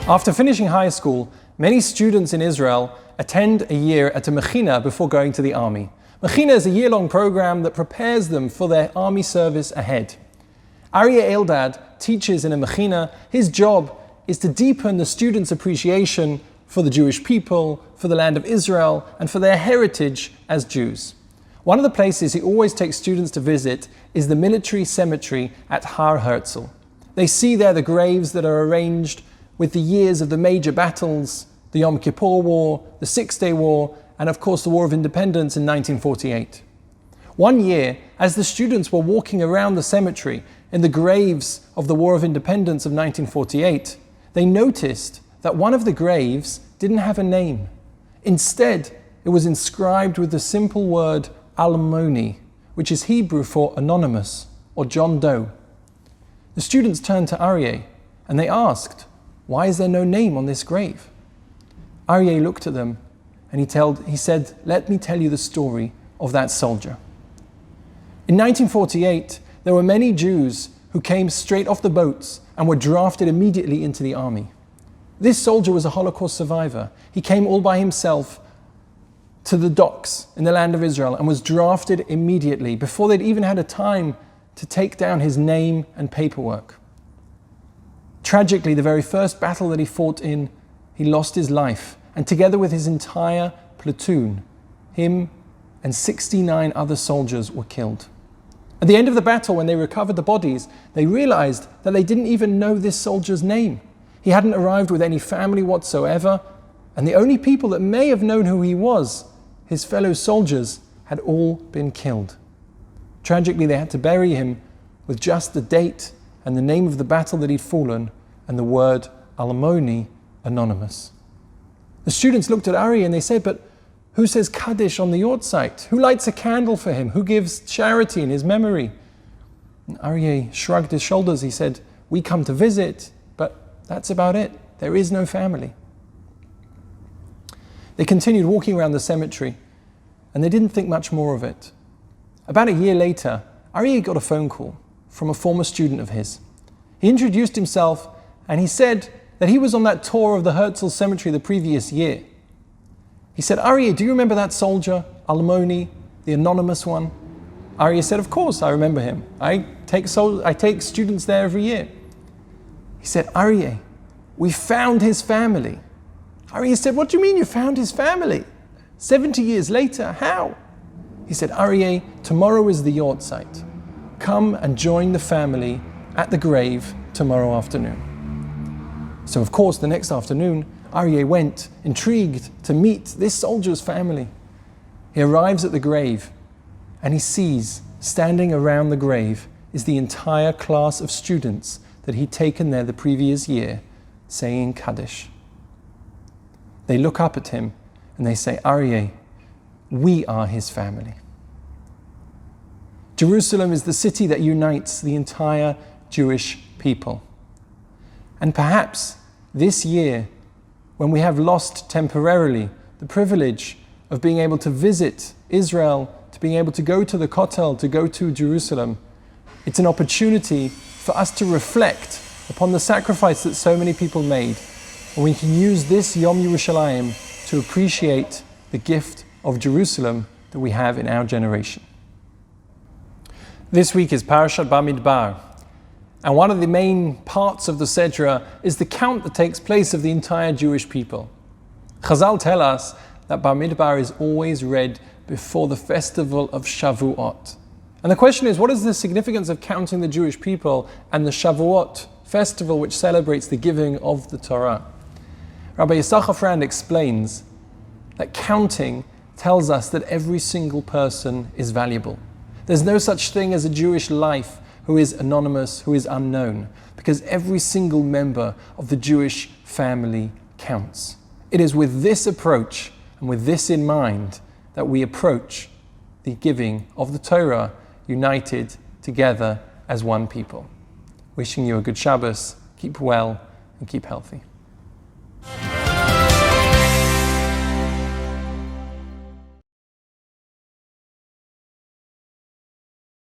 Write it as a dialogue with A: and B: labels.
A: After finishing high school, many students in Israel attend a year at a mechina before going to the army. Mechina is a year-long program that prepares them for their army service ahead. Aryeh Eldad teaches in a mechina. His job is to deepen the students' appreciation for the Jewish people, for the land of Israel, and for their heritage as Jews. One of the places he always takes students to visit is the military cemetery at Har Herzl. They see there the graves that are arranged with the years of the major battles, the Yom Kippur War, the Six-Day War, and of course the War of Independence in 1948. One year, as the students were walking around the cemetery in the graves of the War of Independence of 1948, they noticed that one of the graves didn't have a name. Instead, it was inscribed with the simple word Almoni, which is Hebrew for anonymous or John Doe. The students turned to Aryeh and they asked, "Why is there no name on this grave?" Aryeh looked at them and he said, "Let me tell you the story of that soldier." In 1948, there were many Jews who came straight off the boats and were drafted immediately into the army. This soldier was a Holocaust survivor. He came all by himself to the docks in the land of Israel and was drafted immediately before they'd even had a time to take down his name and paperwork. Tragically, the very first battle that he fought in, he lost his life, and together with his entire platoon, him and 69 other soldiers were killed. At the end of the battle, when they recovered the bodies, they realized that they didn't even know this soldier's name. He hadn't arrived with any family whatsoever, and the only people that may have known who he was, his fellow soldiers, had all been killed. Tragically, they had to bury him with just the date and the name of the battle that he'd fallen and the word Almoni, anonymous. The students looked at Aryeh and they said, "But who says Kaddish on the yahrzeit? Who lights a candle for him? Who gives charity in his memory?" And Aryeh shrugged his shoulders. He said, "We come to visit, but that's about it. There is no family." They continued walking around the cemetery and they didn't think much more of it. About a year later, Aryeh got a phone call from a former student of his. He introduced himself and he said that he was on that tour of the Herzl cemetery the previous year. He said, "Aryeh, do you remember that soldier, Almoni, the anonymous one?" Aryeh said, "Of course, I remember him. I take students there every year." He said, "Aryeh, we found his family." Aryeh said, "What do you mean you found his family? 70 years later, how?" He said, "Aryeh, tomorrow is the yahrzeit. Come and join the family at the grave tomorrow afternoon." So of course, the next afternoon, Aryeh went, intrigued, to meet this soldier's family. He arrives at the grave and he sees, standing around the grave, is the entire class of students that he'd taken there the previous year, saying Kaddish. They look up at him and they say, "Aryeh, we are his family." Jerusalem is the city that unites the entire Jewish people. And perhaps this year, when we have lost temporarily the privilege of being able to visit Israel, to being able to go to the Kotel, to go to Jerusalem, it's an opportunity for us to reflect upon the sacrifice that so many people made. And we can use this Yom Yerushalayim to appreciate the gift of Jerusalem that we have in our generation. This week is Parshat Bamidbar, and one of the main parts of the Sedra is the count that takes place of the entire Jewish people. Chazal tell us that Bamidbar is always read before the festival of Shavuot. And the question is, what is the significance of counting the Jewish people and the Shavuot festival, which celebrates the giving of the Torah? Rabbi Yisachar explains that counting tells us that every single person is valuable. There's no such thing as a Jewish life who is anonymous, who is unknown, because every single member of the Jewish family counts. It is with this approach and with this in mind that we approach the giving of the Torah, united together as one people. Wishing you a good Shabbos, keep well and keep healthy.